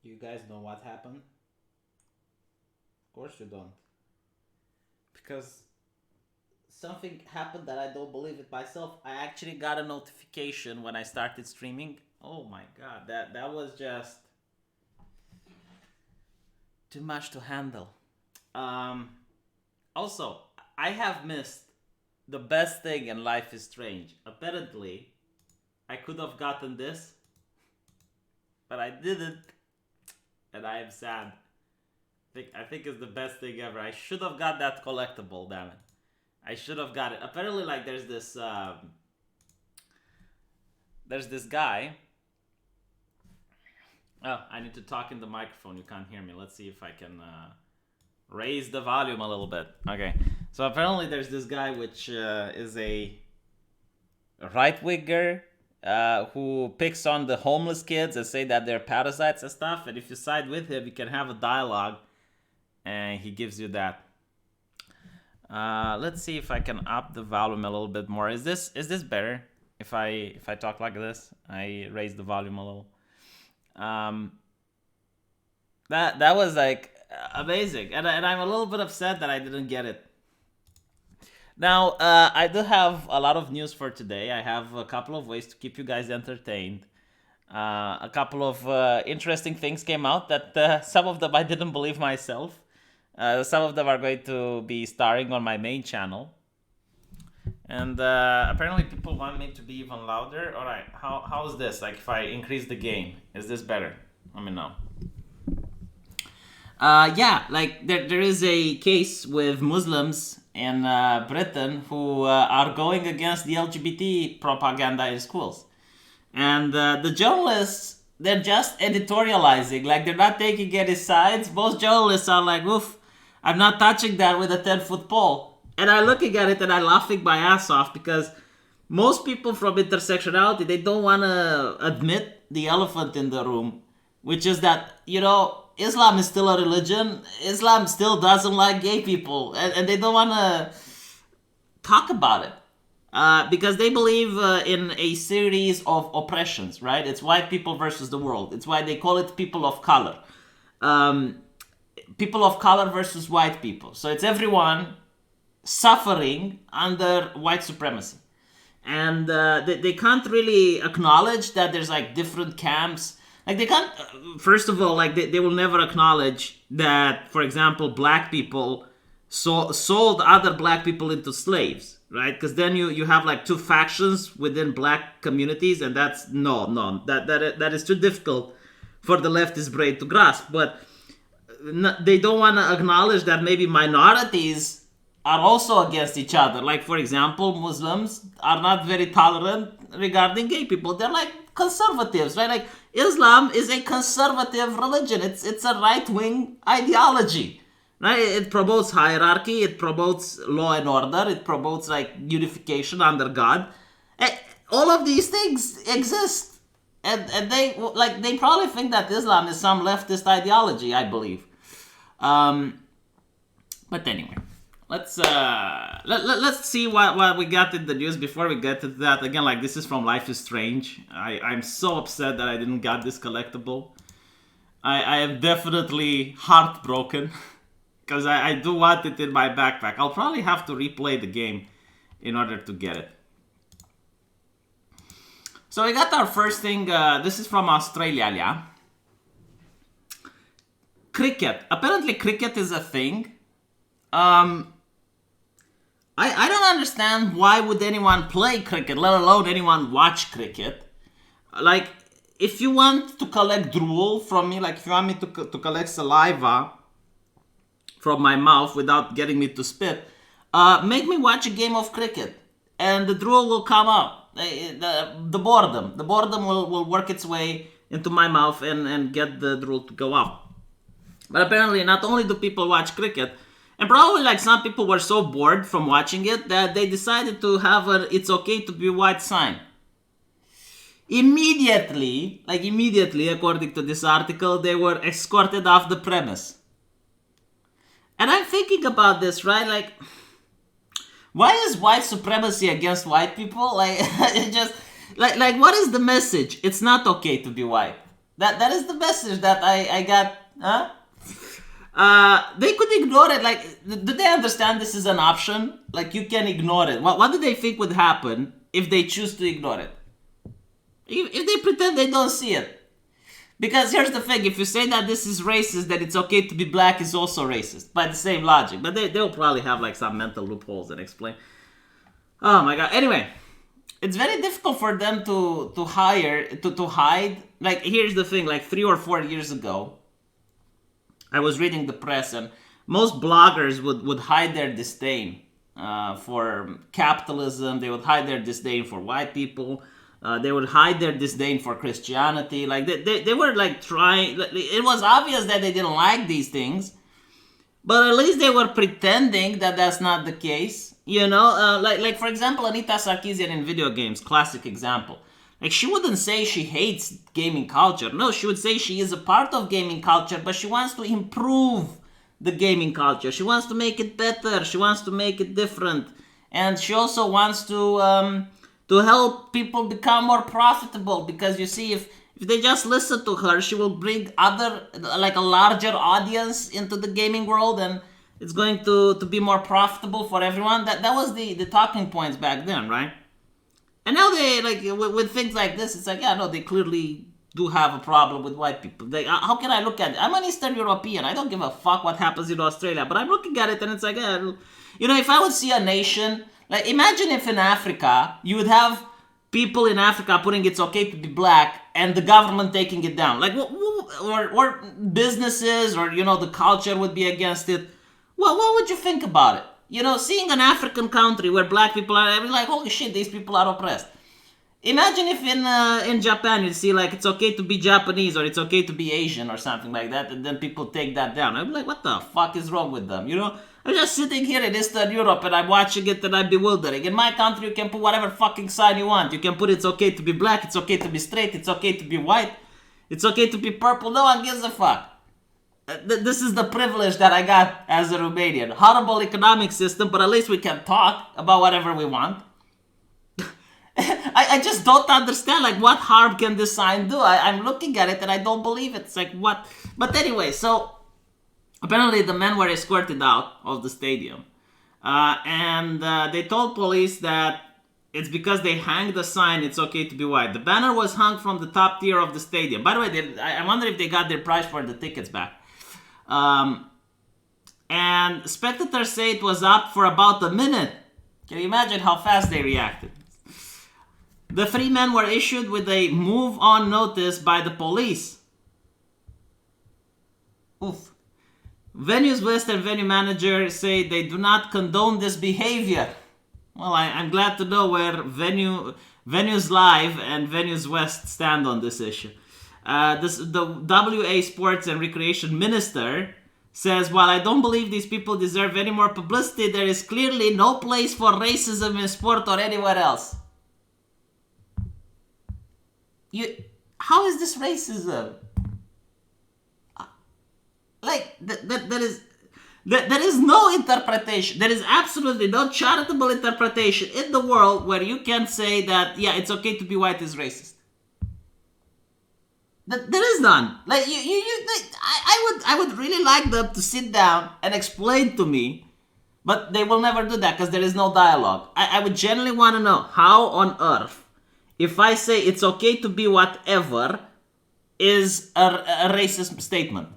Do you guys know what happened? Of course you don't. Because something happened that I don't believe it myself. I actually got a notification when I started streaming. Oh my god, that was just too much to handle. Um, Also, I have missed the best thing in Life is Strange. Apparently, I could have gotten this, but I didn't, and I am sad. I think it's the best thing ever. I should have got that collectible, damn it. I should have got it. Apparently, like there's this guy. Oh, I need to talk in the microphone. You can't hear me. Let's see if I can raise the volume a little bit. Okay. So apparently, there's this guy which is a right winger who picks on the homeless kids and say that they're parasites and stuff. And if you side with him, you can have a dialogue, and he gives you that. Let's see if I can up the volume a little bit more. Is this better if I talk like this? I raise the volume a little. That was like amazing, and I'm a little bit upset that I didn't get it. Now, I do have a lot of news for today. I have a couple of ways to keep you guys entertained. A couple of interesting things came out that some of them I didn't believe myself. Some of them are going to be starring on my main channel. And apparently people want me to be even louder. Alright, how's this? Like if I increase the gain, is this better? Let me know. Yeah, like there is a case with Muslims in Britain who are going against the LGBT propaganda in schools. And the journalists, they're just editorializing. Like they're not taking any sides. Most journalists are like, oof, I'm not touching that with a 10-foot pole. And I'm looking at it and I'm laughing my ass off because most people from intersectionality, they don't want to admit the elephant in the room, which is that, Islam is still a religion. Islam still doesn't like gay people. And they don't want to talk about it. Because they believe in a series of oppressions, right? It's white people versus the world. It's why they call it people of color. People of color versus white people. So it's everyone suffering under white supremacy. And they can't really acknowledge that there's like different camps. Like they can't, first of all, like they will never acknowledge that, for example, black people sold other black people into slaves, right? Because then you have like two factions within black communities, and that's that is too difficult for the leftist brain to grasp. But they don't want to acknowledge that maybe minorities are also against each other. Like, for example, Muslims are not very tolerant regarding gay people. They're like conservatives, right? Like Islam is a conservative religion. It's a right-wing ideology, right? It promotes hierarchy. It promotes law and order. It promotes like unification under God. All of these things exist, and they probably think that Islam is some leftist ideology. I believe, but anyway. Let's see what we got in the news before we get to that. Again, like this is from Life is Strange. I'm so upset that I didn't got this collectible. I am definitely heartbroken because I do want it in my backpack. I'll probably have to replay the game in order to get it. So we got our first thing. This is from Australia, yeah. Cricket. Apparently cricket is a thing. I don't understand why would anyone play cricket, let alone anyone watch cricket. Like, if you want to collect drool from me, like if you want me to collect saliva from my mouth without getting me to spit, make me watch a game of cricket and the drool will come out. The boredom will work its way into my mouth and get the drool to go out. But apparently not only do people watch cricket, and probably like some people were so bored from watching it that they decided to have a "it's okay to be white" sign. Immediately, according to this article, they were escorted off the premise. And I'm thinking about this, right? Like, why is white supremacy against white people? Like, it just like what is the message? It's not okay to be white. That is the message that I got. Huh? They could ignore it. Like, do they understand this is an option? Like, you can ignore it. What do they think would happen if they choose to ignore it? If they pretend they don't see it. Because here's the thing, if you say that this is racist, that it's okay to be black is also racist, by the same logic. But they'll probably have like some mental loopholes and explain. Oh my god. Anyway, it's very difficult for them to hide. Like, here's the thing, like 3 or 4 years ago, I was reading the press, and most bloggers would hide their disdain for capitalism. They would hide their disdain for white people. They would hide their disdain for Christianity. Like, they were like trying. It was obvious that they didn't like these things, but at least they were pretending that that's not the case. You know, like for example, Anita Sarkeesian in video games, classic example. Like, she wouldn't say she hates gaming culture. No, she would say she is a part of gaming culture, but she wants to improve the gaming culture. She wants to make it better. She wants to make it different, and she also wants to help people become more profitable. Because you see, if they just listen to her, she will bring like a larger audience into the gaming world, and it's going to be more profitable for everyone. That was the talking points back then, right? And now they, like, with things like this, it's like, yeah, no, they clearly do have a problem with white people. How can I look at it? I'm an Eastern European. I don't give a fuck what happens in Australia. But I'm looking at it and it's like, yeah, you know, if I would see a nation, like, imagine if in Africa, you would have people in Africa putting it's okay to be black and the government taking it down. Like, or businesses, or, you know, the culture would be against it. Well, what would you think about it? You know, seeing an African country where black people are, I mean, like, holy shit, these people are oppressed. Imagine if in Japan you see, like, it's okay to be Japanese, or it's okay to be Asian or something like that, and then people take that down. I'd be like, what the fuck is wrong with them? You know, I'm just sitting here in Eastern Europe and I'm watching it and I'm bewildering. In my country, you can put whatever fucking sign you want. You can put it's okay to be black, it's okay to be straight, it's okay to be white, it's okay to be purple. No one gives a fuck. This is the privilege that I got as a Romanian. Horrible economic system, but at least we can talk about whatever we want. I just don't understand, like, what harm can this sign do? I'm looking at it and I don't believe it. It's like, what? But anyway, so apparently the men were escorted out of the stadium. And they told police that it's because they hanged the sign, it's okay to be white. The banner was hung from the top tier of the stadium. By the way, I wonder if they got their price for the tickets back. And spectators say it was up for about a minute. Can you imagine how fast they reacted? The 3 men were issued with a move on notice by the police. Oof. Venues West and venue manager say they do not condone this behavior. Well, I'm glad to know where Venues Live and Venues West stand on this issue. The WA Sports and Recreation Minister says, while I don't believe these people deserve any more publicity, there is clearly no place for racism in sport or anywhere else. How is this racism? Like, there is no interpretation. There is absolutely no charitable interpretation in the world where you can say that, yeah, it's okay to be white is racist. There is none. Like, I would really like them to sit down and explain to me, but they will never do that because there is no dialogue. I would genuinely want to know how on earth, if I say it's okay to be whatever, is a racist statement.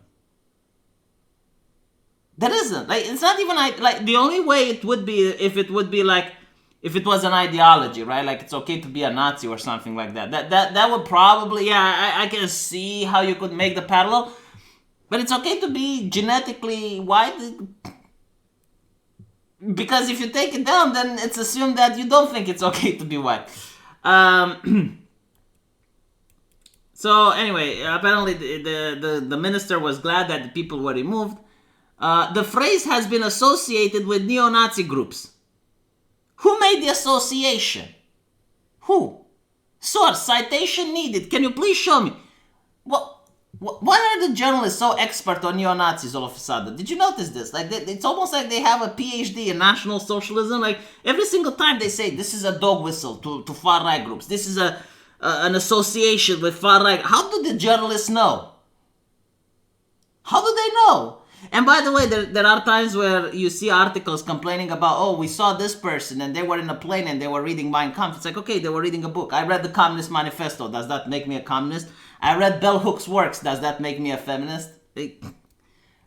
There isn't. Like, it's not even like the only way it would be if it was an ideology, right? Like, it's okay to be a Nazi or something like that. That would probably, yeah, I can see how you could make the parallel. But it's okay to be genetically white. Because if you take it down, then it's assumed that you don't think it's okay to be white. So anyway, apparently the minister was glad that the people were removed. The phrase has been associated with neo-Nazi groups. Who made the association? Who? Source, citation needed. Can you please show me? Why are the journalists so expert on neo-Nazis all of a sudden? Did you notice this? Like, it's almost like they have a PhD in National Socialism. Like, every single time they say, this is a dog whistle to far-right groups. This is a an association with far right. How do the journalists know? How do they know? And by the way, there are times where you see articles complaining about, oh, we saw this person and they were in a plane and they were reading Mein Kampf. It's like, okay, they were reading a book. I read the Communist Manifesto. Does that make me a communist? I read Bell Hooks' works. Does that make me a feminist?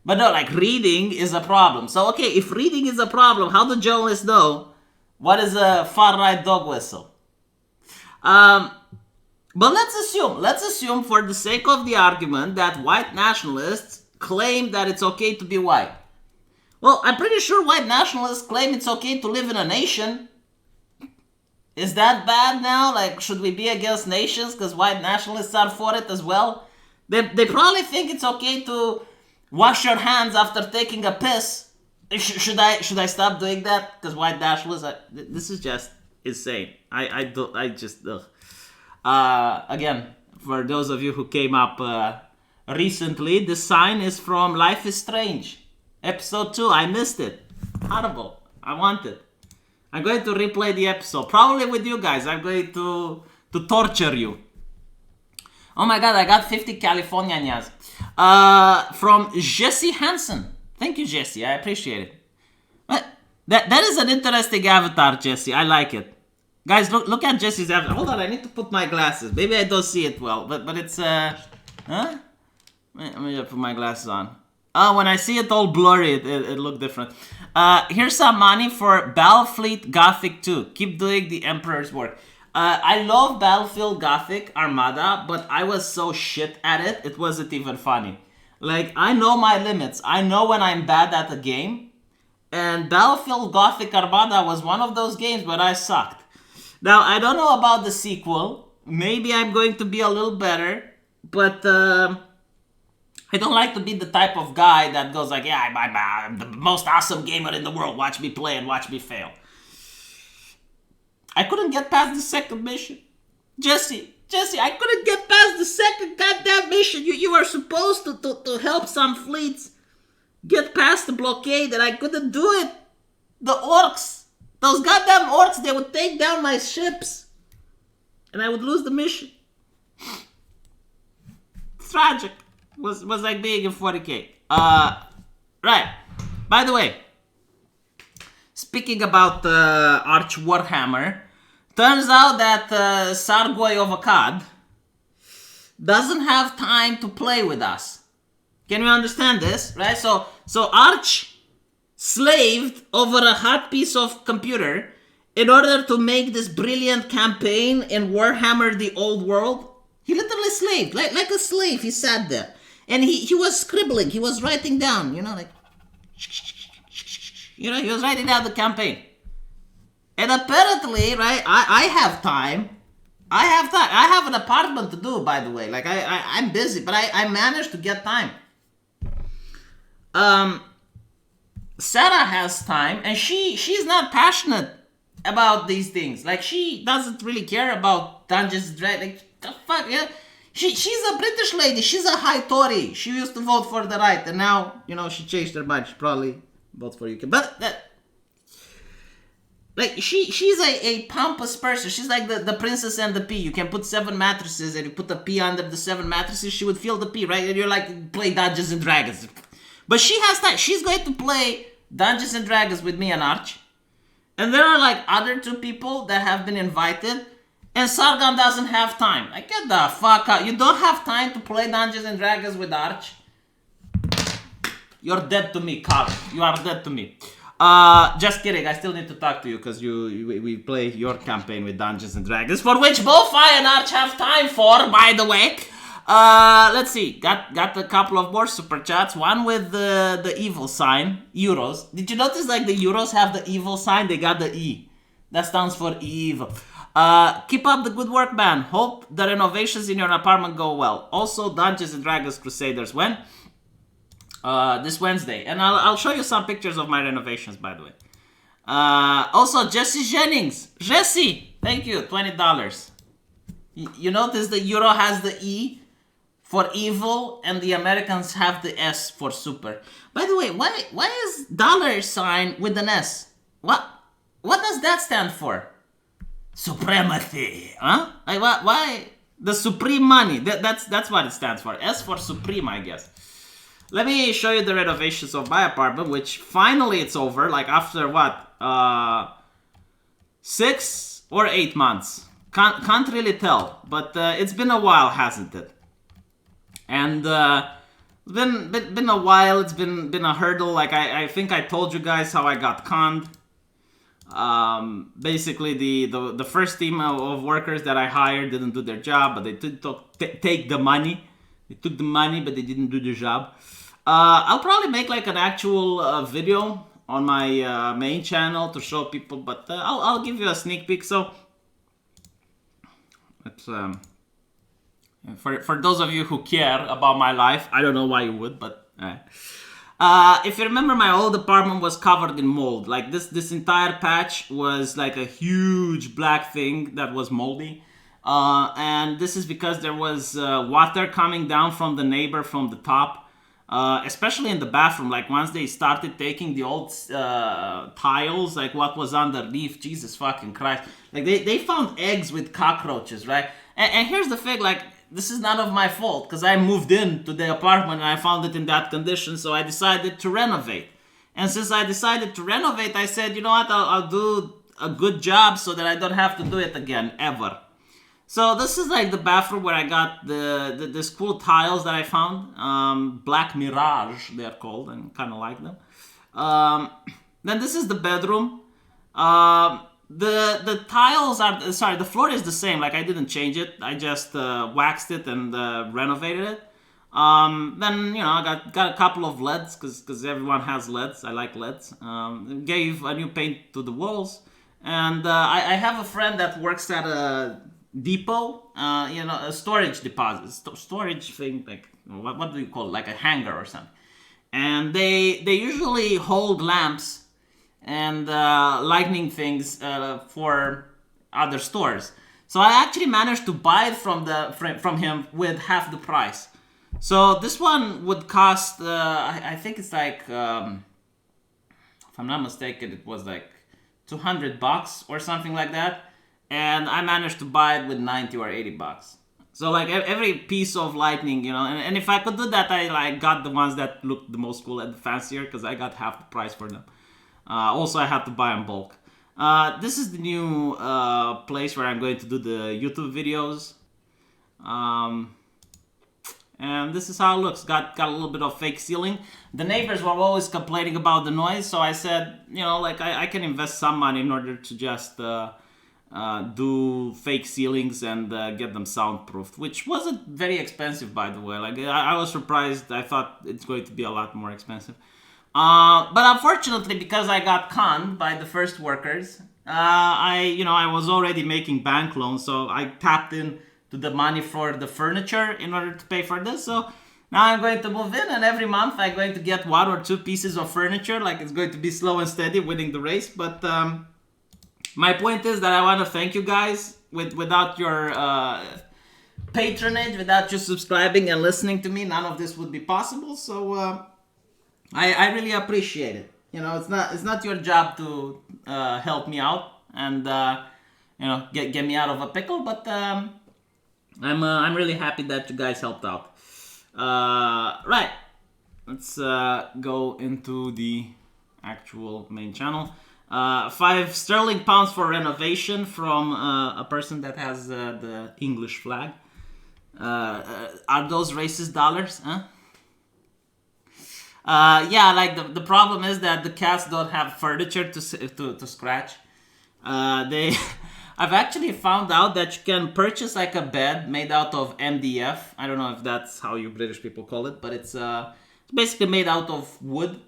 But no, like, reading is a problem. So, okay, if reading is a problem, how do journalists know what is a far-right dog whistle? But let's assume for the sake of the argument that white nationalists claim that it's okay to be white. Well, I'm pretty sure white nationalists claim it's okay to live in a nation. Is that bad now? Like, should we be against nations because white nationalists are for it as well? They probably think it's okay to wash your hands after taking a piss. Should I stop doing that? Because white nationalists, this is just insane. Again, for those of you who came up recently, the sign is from Life is Strange, episode 2. I missed it. Horrible. I want it. I'm going to replay the episode, probably with you guys. I'm going to torture you. Oh my god, I got 50 Californianas. From Jesse Hansen. Thank you, Jesse. I appreciate it. But that is an interesting avatar, Jesse. I like it. Guys, look at Jesse's avatar. Hold on, I need to put my glasses. Maybe I don't see it well, but it's huh? Let me just put my glasses on. Oh, when I see it all blurry, it look different. Here's some money for Battlefleet Gothic 2. Keep doing the Emperor's work. I love Battlefield Gothic Armada, but I was so shit at it, it wasn't even funny. Like, I know my limits. I know when I'm bad at a game. And Battlefield Gothic Armada was one of those games, but I sucked. Now, I don't know about the sequel. Maybe I'm going to be a little better. But I don't like to be the type of guy that goes like, yeah, I'm the most awesome gamer in the world. Watch me play and watch me fail. I couldn't get past the second mission. Jesse, I couldn't get past the second goddamn mission. You were supposed to help some fleets get past the blockade, and I couldn't do it. The orcs, those goddamn orcs, they would take down my ships, and I would lose the mission. It's tragic. Was like being in 40k. Right. By the way, speaking about Arch Warhammer, turns out that Sargoy of Akkad doesn't have time to play with us. Can you understand this? Right? So Arch slaved over a hot piece of computer in order to make this brilliant campaign in Warhammer the Old World. He literally slaved, like a slave. He sat there. And he was scribbling. He was writing down, like... he was writing down the campaign. And apparently, right, I have time. I have an apartment to do, by the way. Like, I'm busy, but I managed to get time. Sarah has time, and she's not passionate about these things. Like, she doesn't really care about Dungeons and Dragons. Like, the fuck, yeah? She's a British lady. She's a high Tory. She used to vote for the right, and now, she changed her mind. She probably votes for UK. But she's a pompous person. She's like the princess and the pea. You can put 7 mattresses, and you put the pea under the 7 mattresses. She would feel the pea, right? And you're like, play Dungeons and Dragons. But she has time. She's going to play Dungeons and Dragons with me and Arch. And there are like other 2 people that have been invited. And Sargon doesn't have time. Like, get the fuck out. You don't have time to play Dungeons and Dragons with Arch? You're dead to me, Carl. You are dead to me. Just kidding. I still need to talk to you because we play your campaign with Dungeons and Dragons, for which both I and Arch have time for, by the way. Let's see. Got a couple of more super chats. One with the evil sign, Euros. Did you notice like the Euros have the evil sign? They got the E. That stands for evil. Keep up the good work, man. Hope the renovations in your apartment go well. Also, Dungeons and Dragons Crusaders when? This Wednesday. And I'll show you some pictures of my renovations, by the way. Also, Jesse Jennings. Jesse, thank you. $20. You notice the Euro has the E for evil and the Americans have the S for super. By the way, why is $ with an S? What does that stand for? Supremacy, huh? Like, why the supreme money? That's what it stands for. S for supreme, I guess. Let me show you the renovations of my apartment, which finally it's over. Like after what, 6 or 8 months? Can't really tell, but it's been a while, hasn't it? And it's been a while. It's been a hurdle. Like I think I told you guys how I got conned. Basically, the first team of workers that I hired didn't do their job, but they did take the money. They took the money, but they didn't do the job. I'll probably make like an actual video on my main channel to show people, but I'll give you a sneak peek. So it's for those of you who care about my life. I don't know why you would, but if you remember, my old apartment was covered in mold. Like this entire patch was like a huge black thing that was moldy. And this is because there was water coming down from the neighbor from the top, especially in the bathroom. Like once they started taking the old tiles, like what was underneath, Jesus fucking Christ. Like they found eggs with cockroaches, right? And here's the thing, like, this is none of my fault because I moved into the apartment and I found it in that condition, so I decided to renovate. And since I decided to renovate, I said, you know what, I'll do a good job so that I don't have to do it again, ever. So this is like the bathroom where I got this cool tiles that I found. Black Mirage, they're called, and kind of like them. Then this is the bedroom. The tiles are, sorry, the floor is the same. Like I didn't change it. I just waxed it and renovated it. Then, you know, I got a couple of LEDs because everyone has LEDs. I like LEDs. Gave a new paint to the walls. And I have a friend that works at a depot, you know, a storage deposit, storage thing, like, what do you call it? Like a hangar or something. And they usually hold lamps and lightning things for other stores. So I actually managed to buy it from him with half the price. So this one would cost, I think it's like, if I'm not mistaken, it was like $200 or something like that. And I managed to buy it with 90 or 80 bucks. So like every piece of lightning, you know, and if I could do that, I like got the ones that looked the most cool and fancier because I got half the price for them. Also, I had to buy in bulk. This is the new place where I'm going to do the YouTube videos. And this is how it looks. Got a little bit of fake ceiling. The neighbors were always complaining about the noise, so I said, you know, like I can invest some money in order to just do fake ceilings and get them soundproofed, which wasn't very expensive, by the way. Like I was surprised. I thought it's going to be a lot more expensive. But unfortunately, because I got conned by the first workers, I was already making bank loans, so I tapped in to the money for the furniture in order to pay for this. So now I'm going to move in, and every month I'm going to get 1 or 2 pieces of furniture. Like it's going to be slow and steady, winning the race. But my point is that I want to thank you guys. Without your patronage, without you subscribing and listening to me, none of this would be possible. So I really appreciate it. You know, it's not your job to help me out and get me out of a pickle, but I'm really happy that you guys helped out. Right, let's go into the actual main channel. 5 sterling pounds for renovation from a person that has the English flag. Are those racist dollars? Huh? Yeah, like the problem is that the cats don't have furniture to scratch. I've actually found out that you can purchase like a bed made out of MDF. I don't know if that's how you British people call it, but it's basically made out of wood,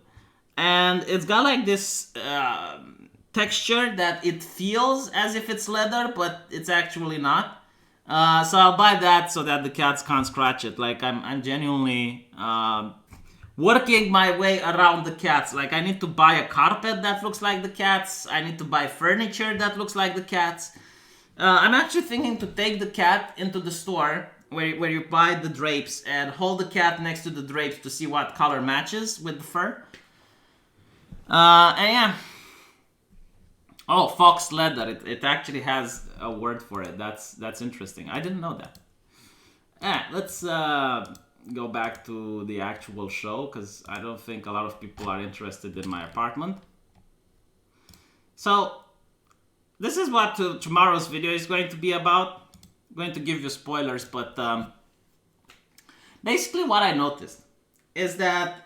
and it's got like this texture that it feels as if it's leather, but it's actually not. So I'll buy that so that the cats can't scratch it. Like I'm genuinely working my way around the cats. Like I need to buy a carpet that looks like the cats. I need to buy furniture that looks like the cats. I'm actually thinking to take the cat into the store where you buy the drapes and hold the cat next to the drapes to see what color matches with the fur. And yeah, Oh, fox leather. It actually has a word for it. That's interesting. I didn't know that. Let's go back to the actual show because I don't think a lot of people are interested in my apartment. So this is what tomorrow's video is going to be about. I'm going to give you spoilers, but basically what I noticed is that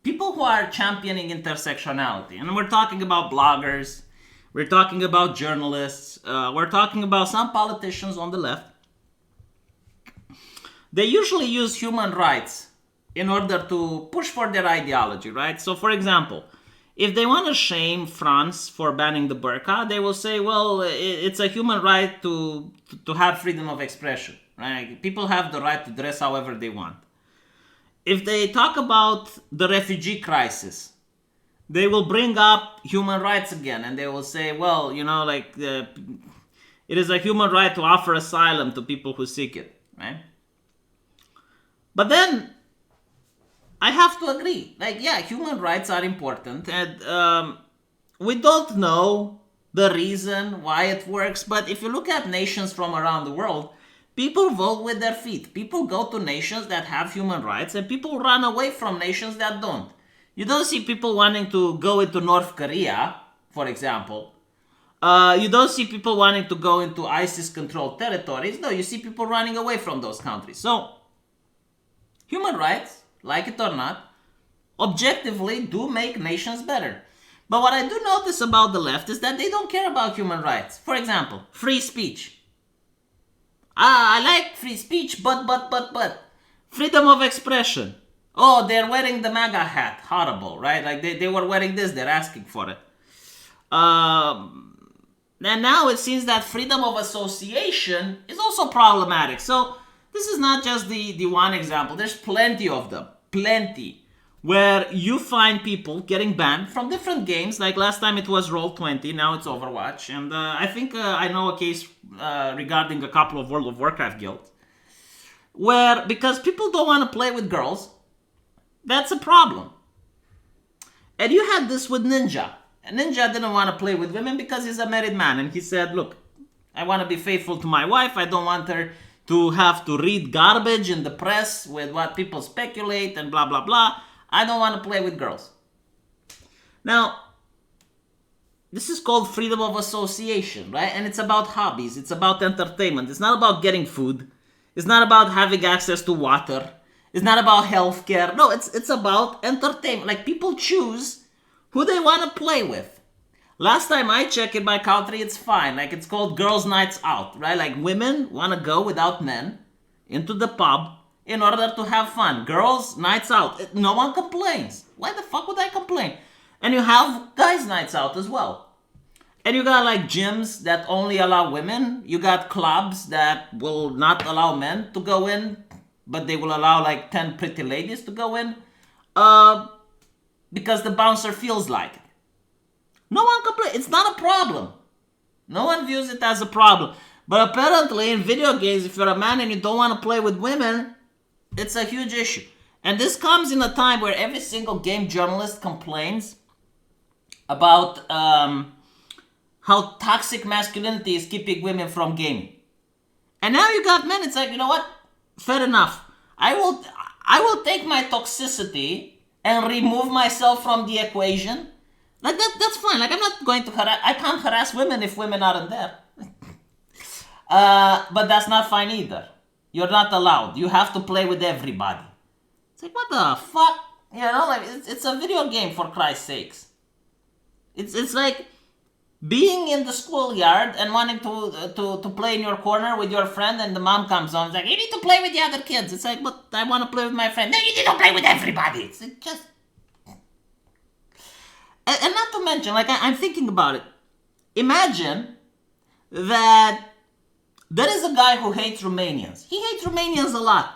people who are championing intersectionality, and we're talking about bloggers, we're talking about journalists, we're talking about some politicians on the left, they usually use human rights in order to push for their ideology, right? So, for example, if they want to shame France for banning the burqa, they will say, well, it's a human right to have freedom of expression, right? People have the right to dress however they want. If they talk about the refugee crisis, they will bring up human rights again, and they will say, well, it is a human right to offer asylum to people who seek it, right? But then I have to agree. Human rights are important, and we don't know the reason why it works. But if you look at nations from around the world, people vote with their feet. People go to nations that have human rights, and people run away from nations that don't. You don't see people wanting to go into North Korea, for example. You don't see people wanting to go into ISIS-controlled territories. No, you see people running away from those countries. So, human rights, like it or not, objectively do make nations better. But what I do notice about the left is that they don't care about human rights. For example, free speech. I like free speech, but. Freedom of expression. Oh, they're wearing the MAGA hat. Horrible, right? Like they were wearing this, they're asking for it. And now it seems that freedom of association is also problematic. So this is not just the one example. There's plenty of them. Plenty. Where you find people getting banned from different games. Like last time it was Roll20, now it's Overwatch. And I think I know a case regarding a couple of World of Warcraft guilds. Where, because people don't want to play with girls, that's a problem. And you had this with Ninja. And Ninja didn't want to play with women because he's a married man. And he said, look, I want to be faithful to my wife. I don't want her to have to read garbage in the press with what people speculate and blah, blah, blah. I don't want to play with girls. Now, this is called freedom of association, right? And it's about hobbies. It's about entertainment. It's not about getting food. It's not about having access to water. It's not about healthcare. No, it's about entertainment. Like, people choose who they want to play with. Last time I checked in my country, it's fine. Like, it's called girls' nights out, right? Like, women want to go without men into the pub in order to have fun. Girls' nights out. No one complains. Why the fuck would I complain? And you have guys' nights out as well. And you got, like, gyms that only allow women. You got clubs that will not allow men to go in, but they will allow, like, 10 pretty ladies to go in. Because the bouncer feels like it. No one complains. It's not a problem. No one views it as a problem. But apparently in video games, if you're a man and you don't want to play with women, it's a huge issue. And this comes in a time where every single game journalist complains about how toxic masculinity is keeping women from gaming. And now you got men, it's like, you know what? Fair enough. I will take my toxicity and remove myself from the equation. Like that's fine. Like, I'm not going to I can't harass women if women aren't there. But that's not fine either. You're not allowed. You have to play with everybody. It's like, what the fuck? You know, like, it's a video game, for Christ's sakes. It's like being in the schoolyard and wanting to play in your corner with your friend, and the mom comes on. It's like, you need to play with the other kids. It's like, but I want to play with my friend. No, you need to play with everybody. It's just... And not to mention, like, I'm thinking about it. Imagine that there is a guy who hates Romanians. He hates Romanians a lot.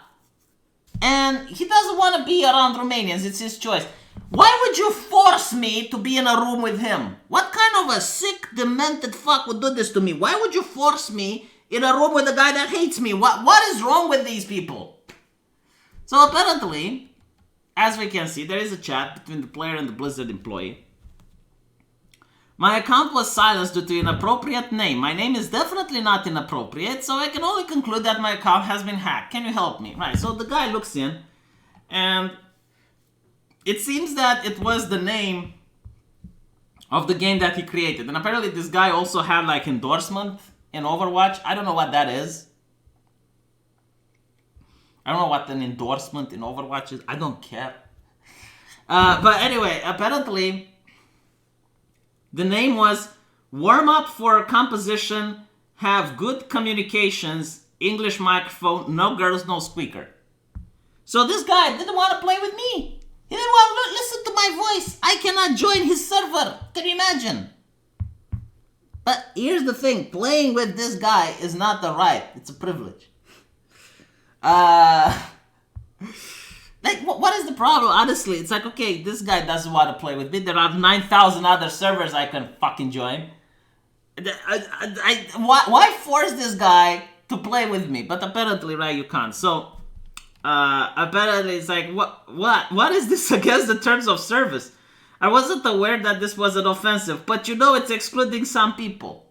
And he doesn't want to be around Romanians. It's his choice. Why would you force me to be in a room with him? What kind of a sick, demented fuck would do this to me? Why would you force me in a room with a guy that hates me? What is wrong with these people? So apparently, as we can see, there is a chat between the player and the Blizzard employee, My account was silenced due to inappropriate name. My name is definitely not inappropriate, so I can only conclude that my account has been hacked. Can you help me? Right, so the guy looks in, and it seems that it was the name of the game that he created. And apparently this guy also had like endorsement in Overwatch. I don't know what that is. I don't know what an endorsement in Overwatch is. I don't care. But anyway, apparently the name was Warm Up for Composition, Have Good Communications, English Microphone, No Girls, No Squeaker. So this guy didn't want to play with me. He didn't want to listen to my voice. I cannot join his server. Can you imagine? But here's the thing. Playing with this guy is not the right. It's a privilege. Like, what is the problem? Honestly, it's like, okay, this guy doesn't want to play with me. There are 9,000 other servers I can fucking join. Why force this guy to play with me? But apparently, right, you can't. So, apparently it's like, what is this against the terms of service? I wasn't aware that this was an offensive, but you know it's excluding some people.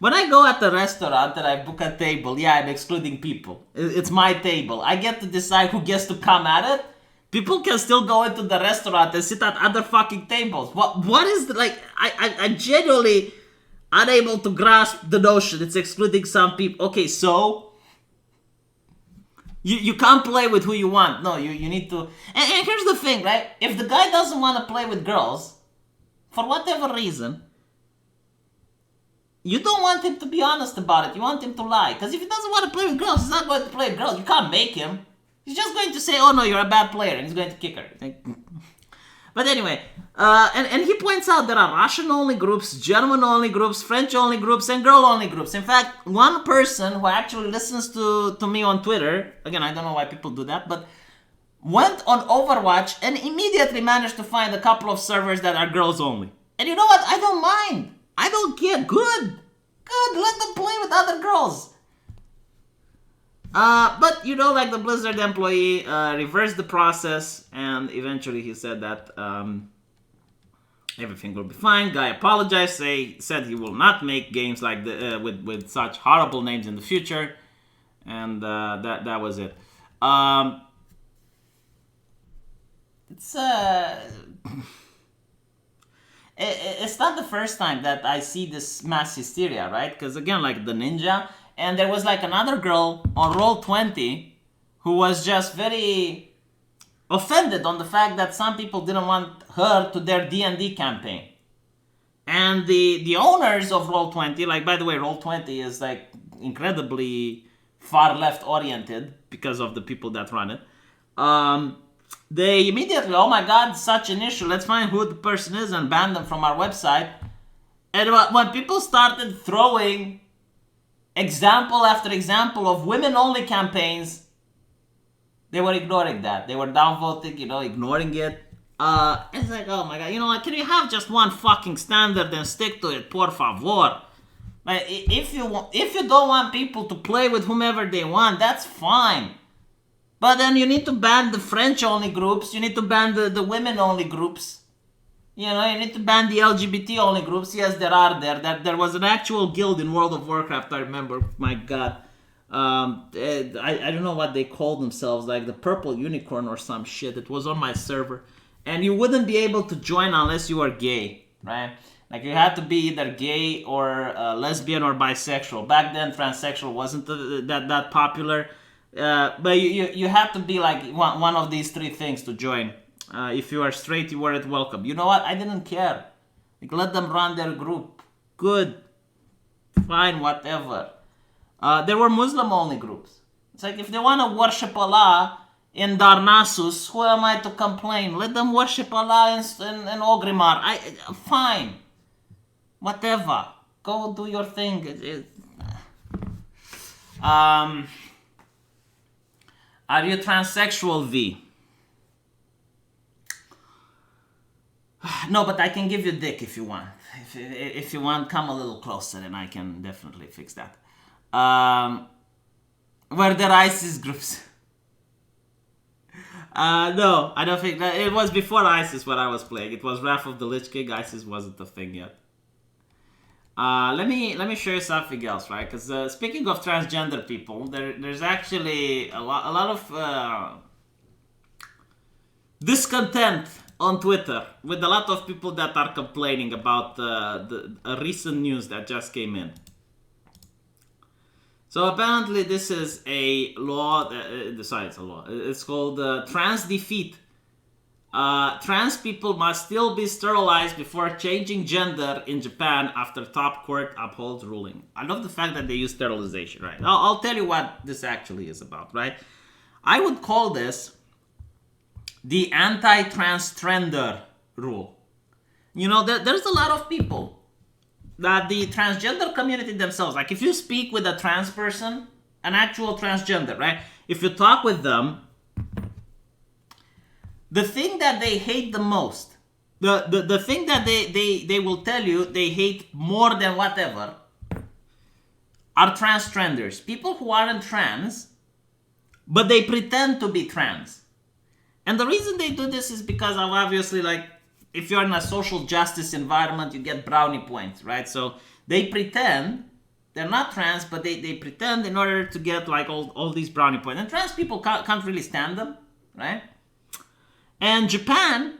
When I go at the restaurant and I book a table, yeah, I'm excluding people. It's my table. I get to decide who gets to come at it. People can still go into the restaurant and sit at other fucking tables. What is the, like, I'm genuinely unable to grasp the notion it's excluding some people. Okay, so you can't play with who you want. No, you need to. And here's the thing, right? If the guy doesn't want to play with girls, for whatever reason, you don't want him to be honest about it. You want him to lie. Because if he doesn't want to play with girls, he's not going to play with girls. You can't make him. He's just going to say, oh no, you're a bad player. And he's going to kick her. But anyway, and he points out there are Russian-only groups, German-only groups, French-only groups, and girl-only groups. In fact, one person who actually listens to me on Twitter, again, I don't know why people do that, but went on Overwatch and immediately managed to find a couple of servers that are girls-only. And you know what? I don't mind. I don't care. Good. Let them play with other girls. But, you know, like the Blizzard employee reversed the process, and eventually he said that everything will be fine. Guy apologized, said he will not make games like with such horrible names in the future, and that was it. It's not the first time that I see this mass hysteria, right? Because again, like the ninja, and there was like another girl on Roll20 who was just very offended on the fact that some people didn't want her to their D&D campaign. And the owners of Roll20, like, by the way, Roll20 is like incredibly far left oriented because of the people that run it. They immediately, oh my god, such an issue, let's find who the person is and ban them from our website. And when people started throwing example after example of women-only campaigns, they were ignoring that. They were downvoting, ignoring it. It's like, oh my god, you know what, can you have just one fucking standard and stick to it, por favor? Like, if you don't want people to play with whomever they want, that's fine. But then you need to ban the French-only groups. You need to ban the women-only groups. You need to ban the LGBT-only groups. Yes, there are there. There was an actual guild in World of Warcraft, I remember. My god. I don't know what they called themselves, like the Purple Unicorn or some shit. It was on my server. And you wouldn't be able to join unless you were gay, right? Like, you had to be either gay or lesbian or bisexual. Back then, transsexual wasn't that popular. But you have to be like one of these three things to join. If you are straight, you weren't welcome. You know what? I didn't care. Like, let them run their group. Good. Fine, whatever. There were Muslim-only groups. It's like, if they want to worship Allah in Darnassus, who am I to complain? Let them worship Allah in Ogrimmar. Fine. Whatever. Go do your thing. Are you transsexual, V? No, but I can give you dick if you want. If you want, come a little closer and I can definitely fix that. Were there ISIS groups? No, I don't think that it was before ISIS when I was playing. It was Wrath of the Lich King. ISIS wasn't a thing yet. Let me show you something else, right? Because speaking of transgender people, there's actually a lot of discontent on Twitter with a lot of people that are complaining about a recent news that just came in. So apparently this is a law, sorry, it's a law. It's called Trans Defeat. Trans people must still be sterilized before changing gender in Japan after top court upholds ruling. I love the fact that they use sterilization, right? I'll tell you what this actually is about, right? I would call this the anti-transgender rule. You know, there's a lot of people that the transgender community themselves, like if you speak with a trans person, an actual transgender, right? If you talk with them, the thing that they hate the most, the thing that they will tell you they hate more than whatever, are transgenders. People who aren't trans, but they pretend to be trans. And the reason they do this is because of obviously, like, if you're in a social justice environment, you get brownie points, right? So they pretend they're not trans, but they pretend in order to get like all these brownie points. And trans people can't really stand them, right? And Japan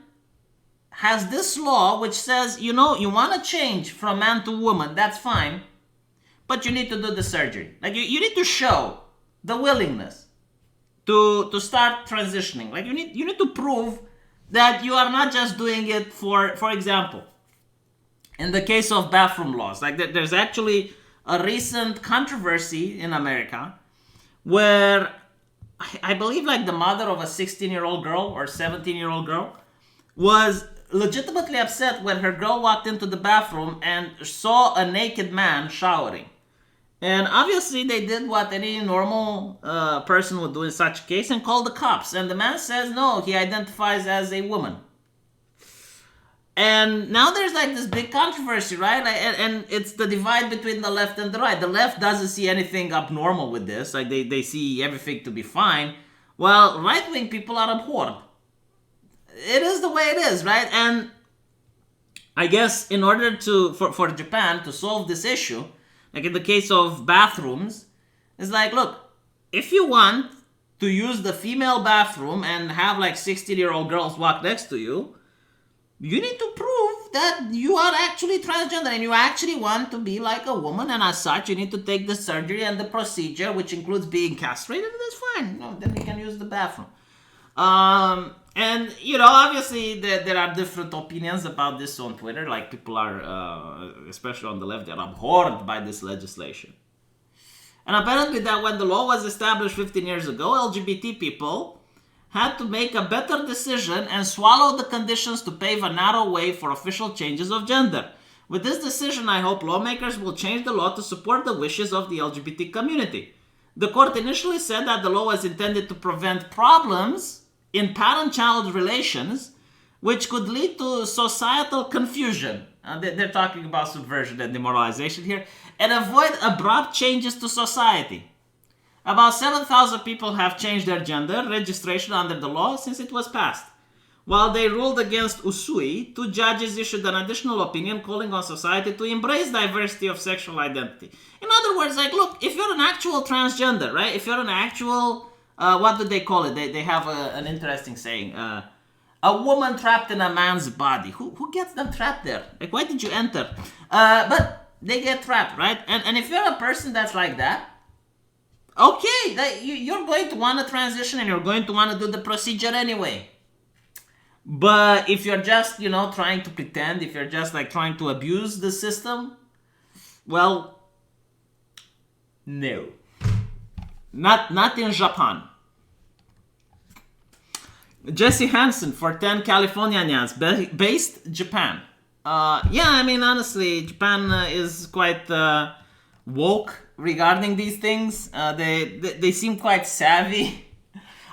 has this law which says, you know, you want to change from man to woman, that's fine, but you need to do the surgery. Like you need to show the willingness to start transitioning. Like you need to prove that you are not just doing it for example, in the case of bathroom laws, like there's actually a recent controversy in America where I believe like the mother of a 16-year-old girl or 17-year-old girl was legitimately upset when her girl walked into the bathroom and saw a naked man showering. And obviously they did what any normal person would do in such a case and called the cops. And the man says no, he identifies as a woman. And now there's like this big controversy, right? And it's the divide between the left and the right. The left doesn't see anything abnormal with this. Like they see everything to be fine. While right-wing people are abhorred. It is the way it is, right? And I guess in order for Japan to solve this issue, like in the case of bathrooms, it's like, look, if you want to use the female bathroom and have like 16-year-old girls walk next to you, you need to prove that you are actually transgender and you actually want to be like a woman, and as such, you need to take the surgery and the procedure, which includes being castrated, and that's fine. No, then you can use the bathroom. And, you know, obviously there are different opinions about this on Twitter. Like people are, especially on the left, they're abhorred by this legislation. And apparently that when the law was established 15 years ago, LGBT people had to make a better decision and swallow the conditions to pave a narrow way for official changes of gender. With this decision, I hope lawmakers will change the law to support the wishes of the LGBT community. The court initially said that the law was intended to prevent problems in parent-child relations, which could lead to societal confusion. They're talking about subversion and demoralization here, and avoid abrupt changes to society. About 7,000 people have changed their gender registration under the law since it was passed. While they ruled against Usui, 2 judges issued an additional opinion calling on society to embrace diversity of sexual identity. In other words, like, look, if you're an actual transgender, right? If you're an actual, what do they call it? They have an interesting saying. A woman trapped in a man's body. Who gets them trapped there? Like, why did you enter? But they get trapped, right? And if you're a person that's like that, okay, you're going to want to transition and you're going to want to do the procedure anyway. But if you're just, you know, trying to pretend, if you're just like trying to abuse the system, well, no. Not in Japan. Jesse Hansen for 10 Californians, based Japan. Yeah, I mean, honestly, Japan is quite woke regarding these things. They seem quite savvy.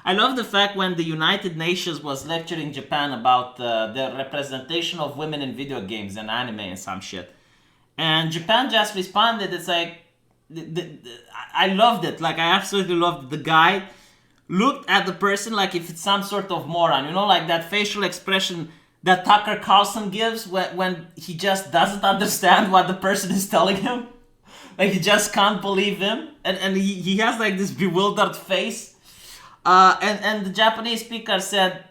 I love the fact when the United Nations was lecturing Japan about the representation of women in video games and anime and some shit. And Japan just responded, it's like, I loved it. Like, I absolutely loved it. The guy looked at the person like if it's some sort of moron. You know, like that facial expression that Tucker Carlson gives when he just doesn't understand what the person is telling him. Like he just can't believe him. And he has like this bewildered face. And the Japanese speaker said,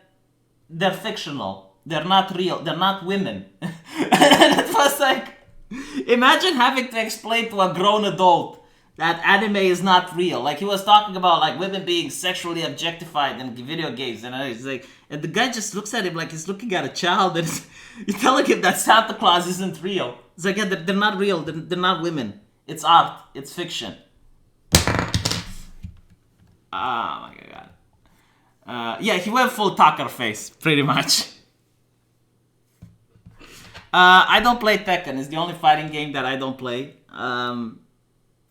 they're fictional. They're not real. They're not women. And it was like, imagine having to explain to a grown adult that anime is not real. Like he was talking about like women being sexually objectified in video games, and it's like, and the guy just looks at him like he's looking at a child, and you're telling him that Santa Claus isn't real. It's like, yeah, they're not real. They're not women. It's art. It's fiction. Oh my god. Yeah, he went full Tucker face, pretty much. I don't play Tekken. It's the only fighting game that I don't play.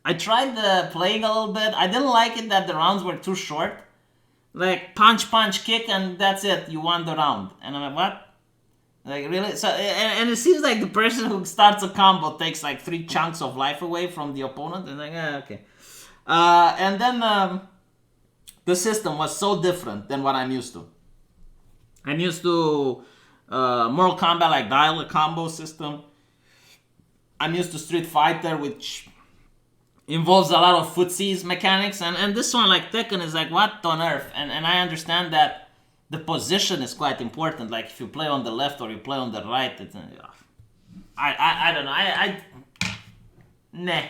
I tried playing a little bit. I didn't like it that the rounds were too short. Like, punch, punch, kick, and that's it. You won the round. And I'm like, what? Like, really? So, and it seems like the person who starts a combo takes like 3 chunks of life away from the opponent. And like, okay. And then the system was so different than what I'm used to. I'm used to Mortal Kombat, like dial a combo system. I'm used to Street Fighter, which involves a lot of footsies mechanics, and this one, like Tekken, is like, what on earth? And I understand that the position is quite important. Like if you play on the left or you play on the right, it's, I don't know. Nah,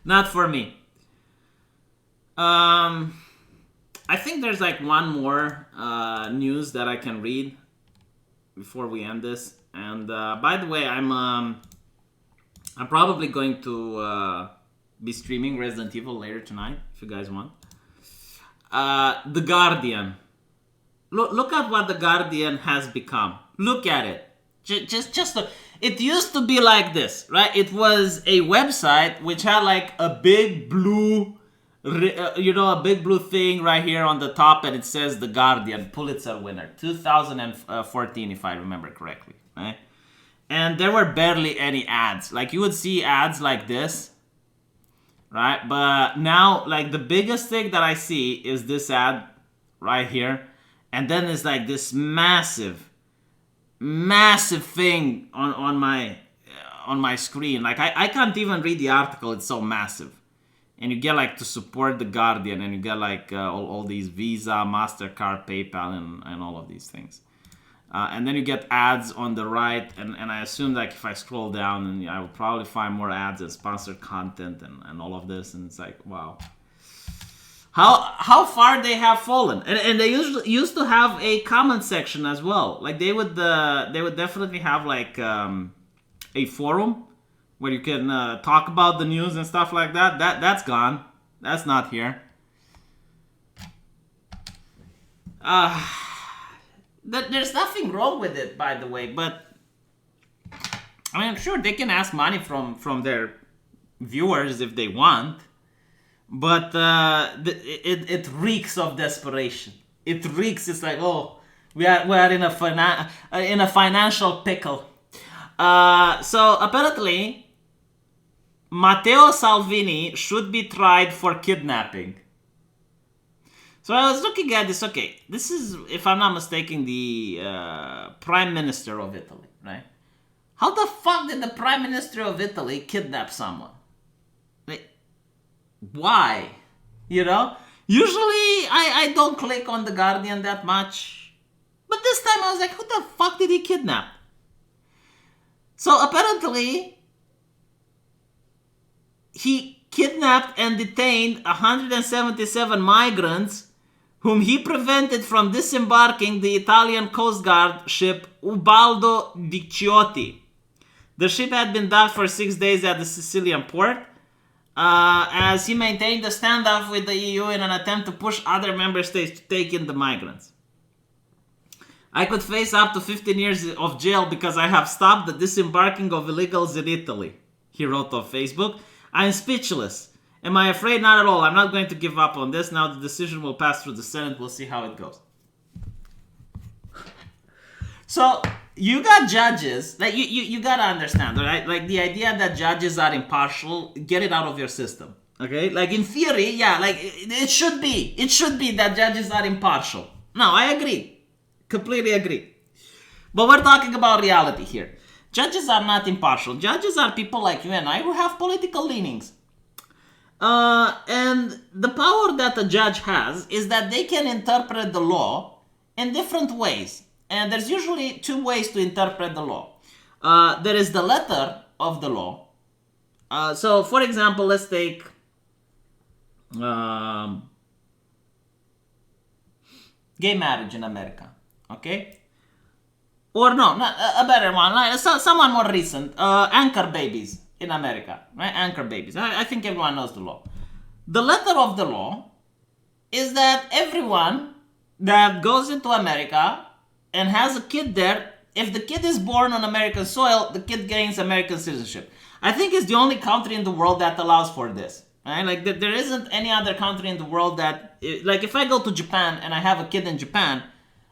not for me. I think there's like one more news that I can read before we end this. And by the way, I'm probably going to be streaming Resident Evil later tonight, if you guys want. The Guardian. Look at what The Guardian has become. Look at it. Just look. It used to be like this, right? It was a website which had like a big blue, a big blue thing right here on the top, and it says The Guardian, Pulitzer winner, 2014, if I remember correctly, right? And there were barely any ads. Like you would see ads like this, right? But now, like the biggest thing that I see is this ad right here. And then there's like this massive thing on my screen. Like I can't even read the article. It's so massive. And you get like to support The Guardian, and you get like all these Visa, MasterCard, PayPal, and all of these things. And then you get ads on the right, and I assume like if I scroll down, and I will probably find more ads and sponsored content and all of this, and it's like, wow, how far they have fallen. And they used to have a comment section as well. Like they would definitely have like a forum where you can talk about the news and stuff like that. That's gone. That's not here. There's nothing wrong with it, by the way, but I mean, I'm sure they can ask money from their viewers if they want, but it reeks of desperation. It reeks. It's like, oh, we are in a financial pickle. So apparently, Matteo Salvini should be tried for kidnapping. So I was looking at this. Okay, this is, if I'm not mistaken, the Prime Minister of Italy, right? How the fuck did the Prime Minister of Italy kidnap someone? Like, why? You know? Usually, I don't click on The Guardian that much. But this time I was like, who the fuck did he kidnap? So apparently, he kidnapped and detained 177 migrants whom he prevented from disembarking the Italian Coast Guard ship Ubaldo di Ciotti. The ship had been docked for 6 days at the Sicilian port, as he maintained a standoff with the EU in an attempt to push other member states to take in the migrants. I could face up to 15 years of jail because I have stopped the disembarking of illegals in Italy, he wrote on Facebook. I'm speechless. Am I afraid? Not at all. I'm not going to give up on this. Now the decision will pass through the Senate. We'll see how it goes. So you got judges. Like you got to understand, right? Like the idea that judges are impartial, get it out of your system. Okay, like in theory, yeah, like it should be. It should be that judges are impartial. No, I agree. Completely agree. But we're talking about reality here. Judges are not impartial. Judges are people like you and I who have political leanings. And the power that a judge has is that they can interpret the law in different ways. And there's usually two ways to interpret the law. There is the letter of the law. So, for example, let's take gay marriage in America. Okay? Or no, not a better one. Like, someone more recent. Anchor babies in America, right? Anchor babies. I think everyone knows the law. The letter of the law is that everyone that goes into America and has a kid there, if the kid is born on American soil, the kid gains American citizenship. I think it's the only country in the world that allows for this. Right? Like there isn't any other country in the world that, like if I go to Japan and I have a kid in Japan,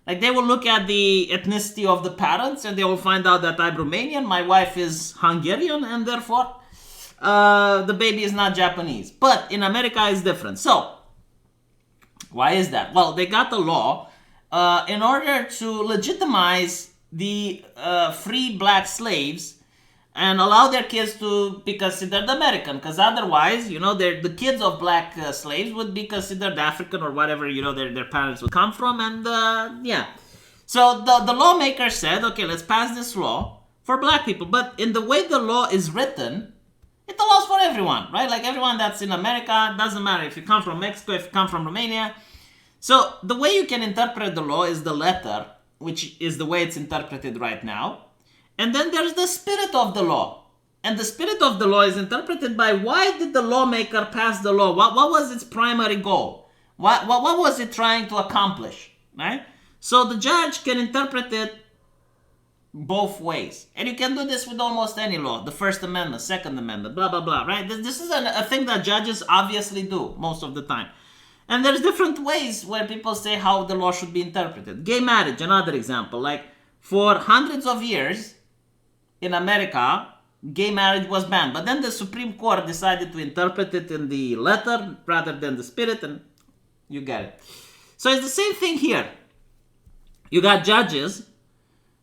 like they will look at the ethnicity of the parents and they will find out that I'm Romanian, my wife is Hungarian, and therefore the baby is not Japanese. But in America it's different. So why is that? Well, they got the law in order to legitimize the free black slaves and allow their kids to be considered American, because otherwise, the kids of black slaves would be considered African or whatever, their parents would come from, and yeah. So the lawmaker said, okay, let's pass this law for black people, but in the way the law is written, it allows for everyone, right? Like everyone that's in America, doesn't matter if you come from Mexico, if you come from Romania. So the way you can interpret the law is the letter, which is the way it's interpreted right now. And then there's the spirit of the law. And the spirit of the law is interpreted by why did the lawmaker pass the law? What was its primary goal? What was it trying to accomplish? Right? So the judge can interpret it both ways. And you can do this with almost any law. The First Amendment, Second Amendment, blah, blah, blah. Right? This is a thing that judges obviously do most of the time. And there's different ways where people say how the law should be interpreted. Gay marriage, another example. Like for hundreds of years, in America, gay marriage was banned. But then the Supreme Court decided to interpret it in the letter rather than the spirit, and you get it. So it's the same thing here. You got judges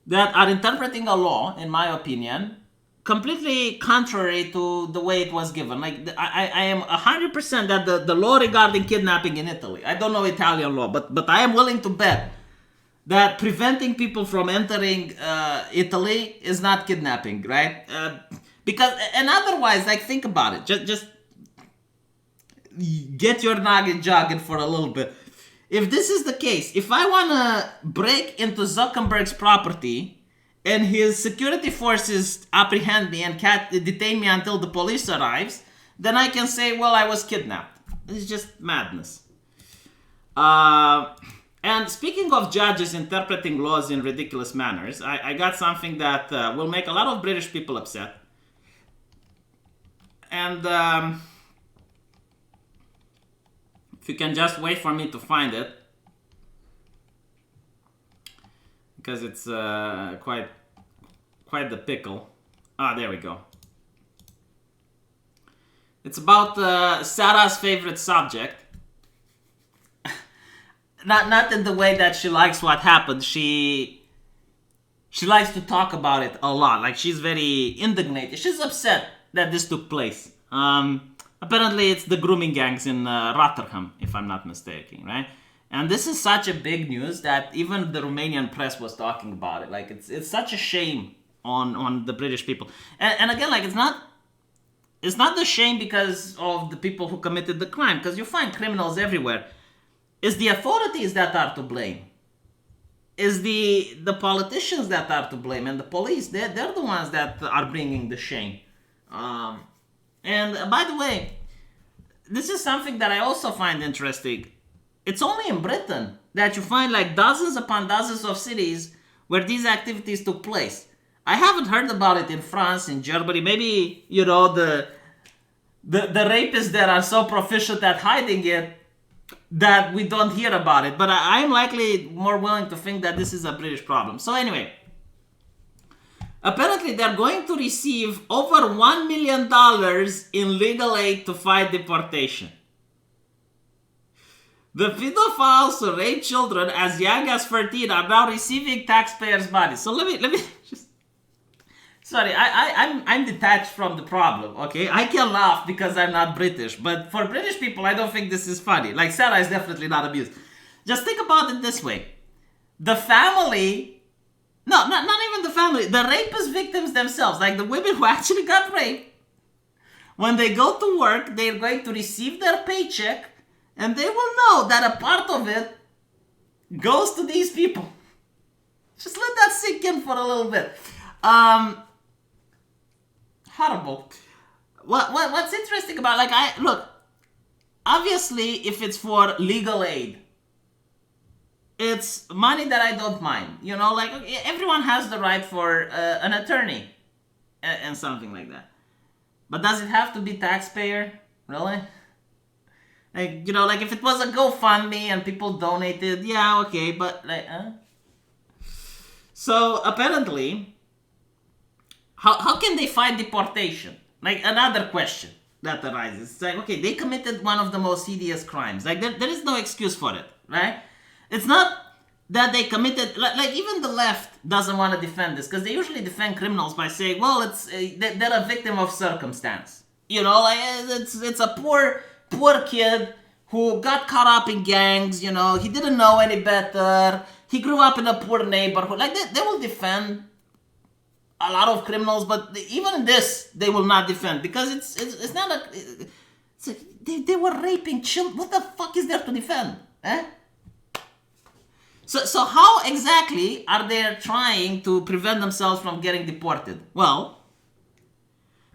that are interpreting a law, in my opinion, completely contrary to the way it was given. Like I am 100% that the law regarding kidnapping in Italy, I don't know Italian law, but I am willing to bet that preventing people from entering Italy is not kidnapping, right? Because, and otherwise, like, think about it. Just get your noggin jogging for a little bit. If this is the case, if I want to break into Zuckerberg's property and his security forces apprehend me and detain me until the police arrives, then I can say, well, I was kidnapped. It's just madness. And speaking of judges interpreting laws in ridiculous manners, I got something that will make a lot of British people upset. And if you can just wait for me to find it, because it's quite the pickle. Ah, there we go. It's about Sarah's favorite subject. Not in the way that she likes what happened. She likes to talk about it a lot. Like she's very indignated. She's upset that this took place. Apparently it's the grooming gangs in Rotterdam, if I'm not mistaken, right? And this is such a big news that even the Romanian press was talking about it. Like it's such a shame on the British people. And again, like it's not the shame because of the people who committed the crime, because you find criminals everywhere. It's the authorities that are to blame. It's the politicians that are to blame, and the police. They're the ones that are bringing the shame. And by the way, this is something that I also find interesting. It's only in Britain that you find like dozens upon dozens of cities where these activities took place. I haven't heard about it in France, in Germany. Maybe, the rapists that are so proficient at hiding it that we don't hear about it. But I'm likely more willing to think that this is a British problem. So anyway, Apparently, they're going to receive over $1 million in legal aid to fight deportation. The pedophiles who rape children as young as 13 are now receiving taxpayers' money. So let me just... Sorry, I'm detached from the problem, okay? I can laugh because I'm not British, but for British people, I don't think this is funny. Like, Sarah is definitely not abused. Just think about it this way. The family... No, not even the family. The rapist victims themselves, like the women who actually got raped, when they go to work, they're going to receive their paycheck, and they will know that a part of it goes to these people. Just let that sink in for a little bit. Horrible. What's interesting about, look, obviously, if it's for legal aid, it's money that I don't mind. You know, like, everyone has the right for an attorney and something like that. But does it have to be taxpayer? Really? Like, you know, like, if it was a GoFundMe and people donated, yeah, okay, but, like, So, apparently, how can they fight deportation? Like, another question that arises. It's like, okay, they committed one of the most hideous crimes. Like, there is no excuse for it, right? It's not that they committed... Like, even the left doesn't want to defend this, because they usually defend criminals by saying, well, it's they're a victim of circumstance. You know, like, it's a poor kid who got caught up in gangs, you know, he didn't know any better, he grew up in a poor neighborhood. Like, they will defend a lot of criminals, but even this, they will not defend, because it's not a... they were raping children. What the fuck is there to defend? Eh? So how exactly are they trying to prevent themselves from getting deported? Well,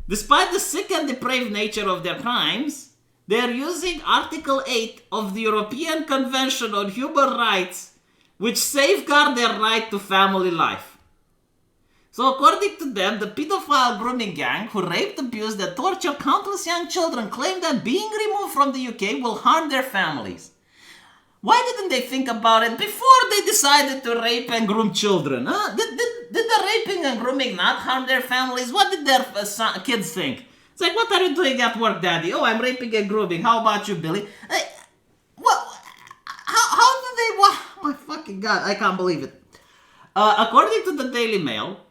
despite the sick and depraved nature of their crimes, they are using Article 8 of the European Convention on Human Rights, which safeguard their right to family life. So according to them, the pedophile grooming gang who raped, abused, and tortured countless young children claim that being removed from the UK will harm their families. Why didn't they think about it before they decided to rape and groom children? Huh? Did the raping and grooming not harm their families? What did their kids think? It's like, what are you doing at work, Daddy? Oh, I'm raping and grooming. How about you, Billy? How did they... Oh my fucking God, I can't believe it. According to the Daily Mail,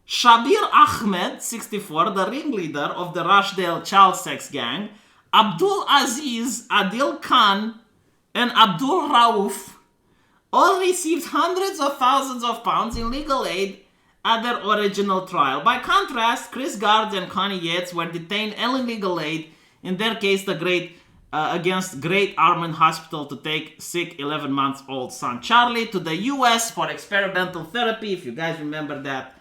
Shabir Ahmed, 64, the ringleader of the Rochdale child sex gang, Abdul Aziz Adil Khan, and Abdul Rauf all received hundreds of thousands of pounds in legal aid at their original trial. By contrast, Chris Guards and Connie Yates were detained in legal aid, in their case against Great Ormond Hospital, to take sick 11-month-old son Charlie to the US for experimental therapy, if you guys remember that.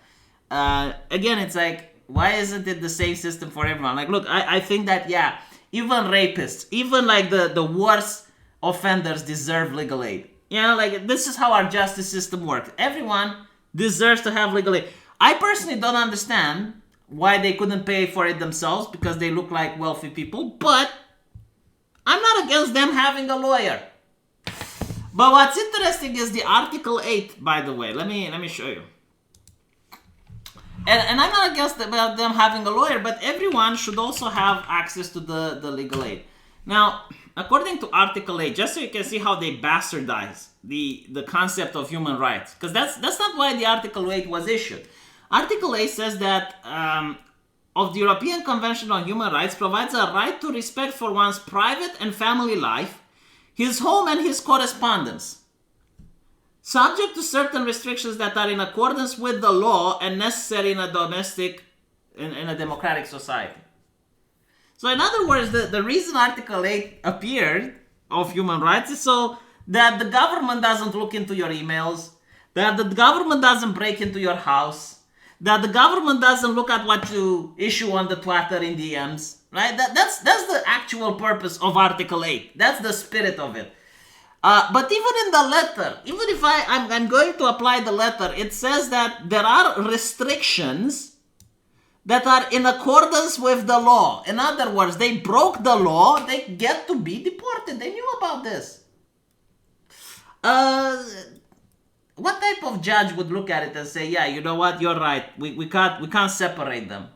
Again, it's like, why isn't it the same system for everyone? Like, look, I think that, yeah, even rapists, even like the worst offenders deserve legal aid. You know, like, this is how our justice system works. Everyone deserves to have legal aid. I personally don't understand why they couldn't pay for it themselves, because they look like wealthy people, but I'm not against them having a lawyer. But what's interesting is the Article 8, by the way. Let me show you. And I'm not against them having a lawyer, but everyone should also have access to the legal aid. Now, according to Article 8, just so you can see how they bastardize the concept of human rights, because that's not why the Article 8 was issued. Article 8 says that of the European Convention on Human Rights provides a right to respect for one's private and family life, his home and his correspondence, subject to certain restrictions that are in accordance with the law and necessary in a democratic society. So in other words, the reason Article 8 appeared of human rights is so that the government doesn't look into your emails, that the government doesn't break into your house, that the government doesn't look at what you issue on the Twitter in DMs, right? That's the actual purpose of Article 8. That's the spirit of it. But even in the letter, even if I'm going to apply the letter, it says that there are restrictions that are in accordance with the law. In other words, they broke the law, they get to be deported. They knew about this. what type of judge would look at it and say, yeah, you know what, you're right, we can't separate them?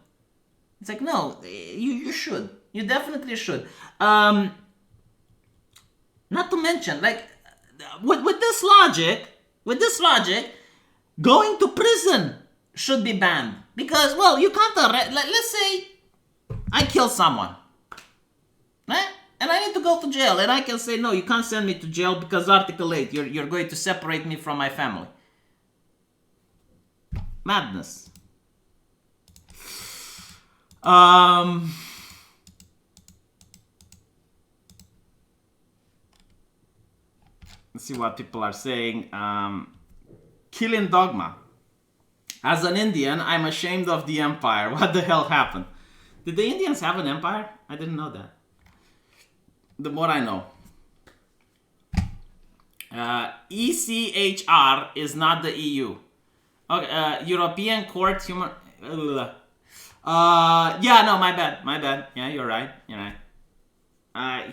It's like, no, you should. You definitely should. Not to mention, like, with this logic, going to prison should be banned. Because, well, you can't arrest, let's say I kill someone, right? And I need to go to jail, and I can say, no, you can't send me to jail because Article 8, you're going to separate me from my family. Madness. Let's see what people are saying. Killing Dogma. As an Indian, I'm ashamed of the empire. What the hell happened? Did the Indians have an empire? I didn't know that. The more I know. ECHR is not the EU. Okay, European Court Human... yeah, no, my bad. Yeah, you're right.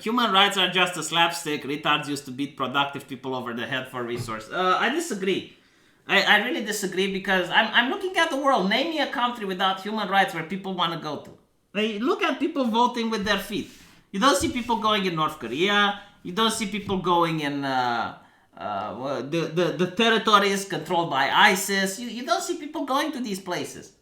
Human rights are just a slapstick. Retards used to beat productive people over the head for resources. I disagree. I really disagree, because I'm looking at the world. Name me a country without human rights where people want to go to. Like, look at people voting with their feet. You don't see people going in North Korea. You don't see people going in the territories controlled by ISIS. You don't see people going to these places.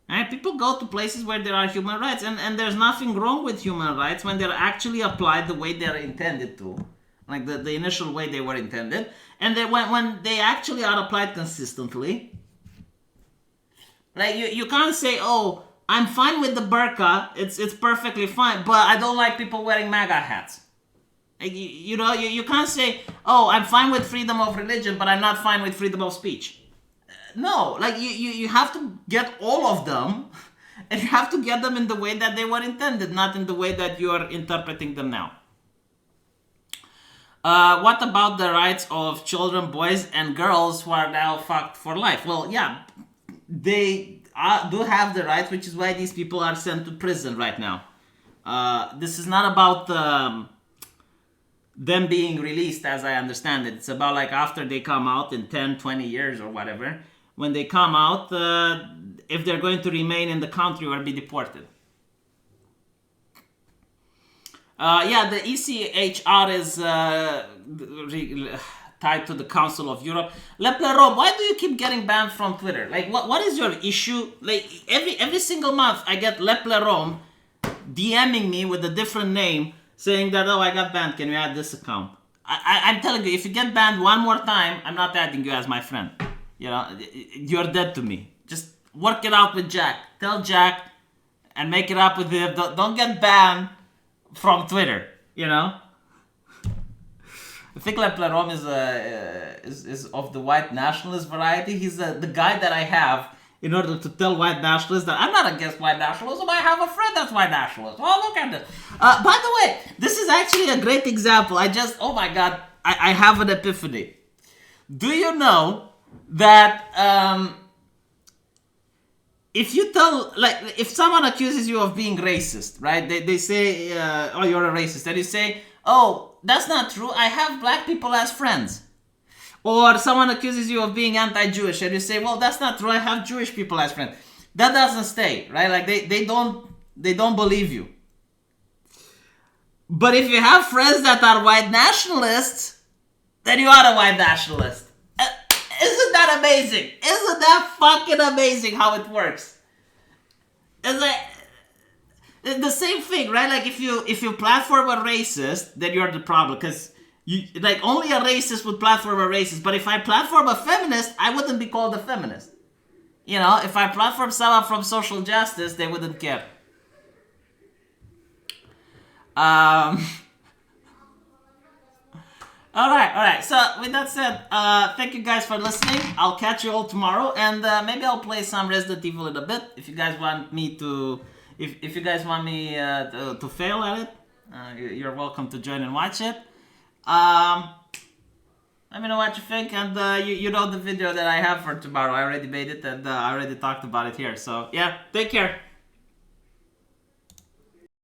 Right? People go to places where there are human rights, and there's nothing wrong with human rights when they're actually applied the way they're intended to, like the initial way they were intended, and then when they actually are applied consistently. Like, you can't say, oh, I'm fine with the burqa, it's perfectly fine, but I don't like people wearing MAGA hats. Like, you can't say, oh, I'm fine with freedom of religion, but I'm not fine with freedom of speech. No, like, you have to get all of them, and you have to get them in the way that they were intended, not in the way that you are interpreting them now. What about the rights of children, boys and girls who are now fucked for life? Well, yeah, they do have the rights, which is why these people are sent to prison right now. This is not about them being released, as I understand it. It's about, like, after they come out in 10, 20 years or whatever. When they come out, if they're going to remain in the country or be deported. Yeah, the ECHR is tied to the Council of Europe. Le Plero, why do you keep getting banned from Twitter? Like, what is your issue? Like, every single month I get Le Plero DMing me with a different name saying that, oh, I got banned, can you add this account? I'm telling you, if you get banned one more time, I'm not adding you as my friend. You know, you're dead to me. Just work it out with Jack. Tell Jack and make it up with him. Don't get banned from Twitter, you know? I think Le Plero is of the white nationalist variety. He's the guy that I have in order to tell white nationalists that I'm not against white nationalism. I have a friend that's white nationalist. Oh, look at this. By the way, this is actually a great example. Oh my God, I have an epiphany. Do you know that if you tell, like, if someone accuses you of being racist, right? They say, oh, you're a racist. And you say, oh, that's not true. I have black people as friends. Or someone accuses you of being anti-Jewish, and you say, well, that's not true. I have Jewish people as friends. That doesn't stay, right? Like, they don't believe you. But if you have friends that are white nationalists, then you are a white nationalist. Isn't that amazing? Isn't that fucking amazing how it works? It's like the same thing, right? Like, if you platform a racist, then you're the problem, because like, only a racist would platform a racist. But if I platform a feminist, I wouldn't be called a feminist. You know, if I platform someone from social justice, they wouldn't care. All right. So with that said, thank you guys for listening. I'll catch you all tomorrow, and maybe I'll play some Resident Evil in a bit. If you guys want me to, if you guys want me to fail at it, you're welcome to join and watch it. Let me know what you think, and you know the video that I have for tomorrow. I already made it, and I already talked about it here. So yeah, take care.